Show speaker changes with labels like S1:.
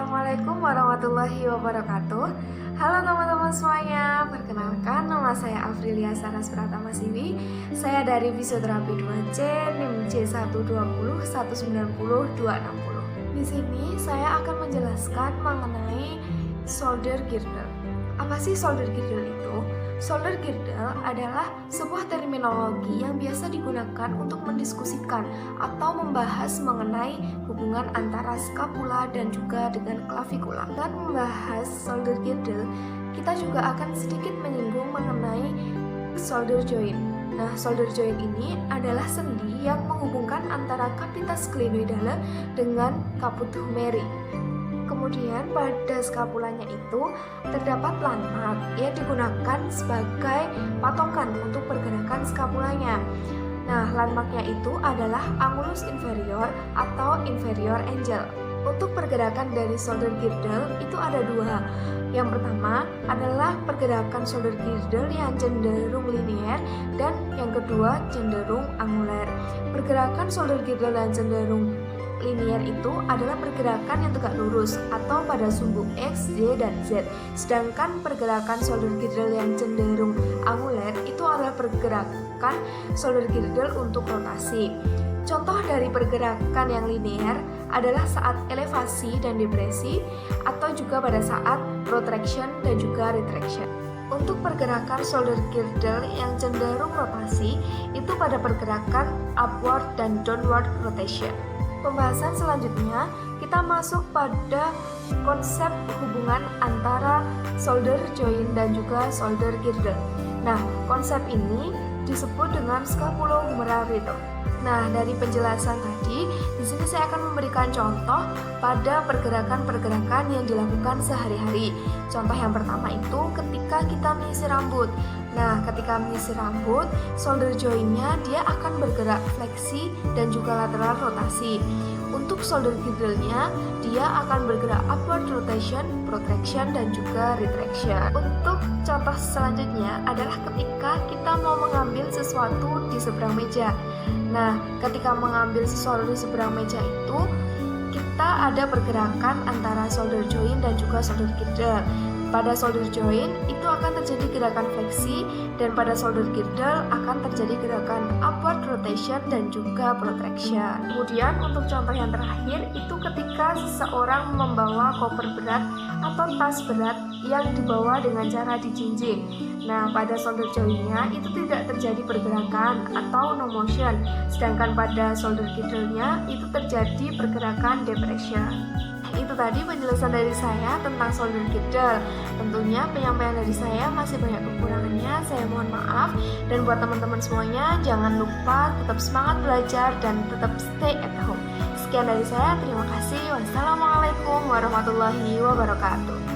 S1: Assalamualaikum warahmatullahi wabarakatuh. Halo teman-teman semuanya, perkenalkan nama saya Afrilia Saras Pratama Siwi. Saya dari Fisioterapi 2C, NIM C120190260. Di sini saya akan menjelaskan mengenai shoulder girdle. Apa sih shoulder girdle itu? Shoulder girdle adalah sebuah terminologi yang biasa digunakan untuk mendiskusikan atau membahas mengenai hubungan antara skapula dan juga dengan klavikula. Dan membahas shoulder girdle, kita juga akan sedikit menyinggung mengenai shoulder joint. Nah, shoulder joint ini adalah sendi yang menghubungkan antara capitas glenoidale dengan caput humeri. Kemudian pada skapulanya itu terdapat landmark yang digunakan sebagai patokan untuk pergerakan skapulanya. Nah, landmarknya itu adalah angulus inferior atau inferior angle. Untuk pergerakan dari shoulder girdle itu ada dua. Yang pertama adalah pergerakan shoulder girdle yang cenderung linear dan yang kedua cenderung angular. Pergerakan shoulder girdle yang cenderung linear itu adalah pergerakan yang tegak lurus atau pada sumbu X, Y, dan Z. Sedangkan pergerakan shoulder girdle yang cenderung angular itu adalah pergerakan shoulder girdle untuk rotasi. Contoh dari pergerakan yang linear adalah saat elevasi dan depresi atau juga pada saat protraction dan juga retraction. Untuk pergerakan shoulder girdle yang cenderung rotasi itu pada pergerakan upward dan downward rotation. Pembahasan selanjutnya kita masuk pada konsep hubungan antara shoulder joint dan juga shoulder girdle. Nah, konsep ini disebut dengan scapulohumeral rhythm. Nah, dari penjelasan tadi, di sini saya akan memberikan contoh pada pergerakan-pergerakan yang dilakukan sehari-hari. Contoh yang pertama itu ketika kita menyisir rambut. Nah, ketika menyisir rambut, shoulder joint-nya dia akan bergerak fleksi dan juga lateral rotasi. Untuk shoulder girdle-nya, dia akan bergerak upward rotation, protraction, dan juga retraction. Untuk contoh selanjutnya adalah ketika kita mau mengambil sesuatu di seberang meja. Nah, ketika mengambil sesuatu di seberang meja itu, kita ada pergerakan antara shoulder joint dan juga shoulder girdle. Pada shoulder joint itu akan terjadi gerakan fleksi dan pada shoulder girdle akan terjadi gerakan upward rotation dan juga protraction. Kemudian untuk contoh yang terakhir itu ketika seseorang membawa koper berat atau tas berat yang dibawa dengan cara dijinjing. Nah, pada shoulder joint-nya itu tidak terjadi pergerakan atau no motion, sedangkan pada shoulder girdle-nya itu terjadi pergerakan depression. Itu tadi penjelasan dari saya tentang shoulder girdle. Tentunya penyampaian dari saya masih banyak kekurangannya, saya mohon maaf. Dan buat teman-teman semuanya, jangan lupa tetap semangat belajar dan tetap stay at home. Sekian dari saya, terima kasih. Wassalamualaikum warahmatullahi wabarakatuh.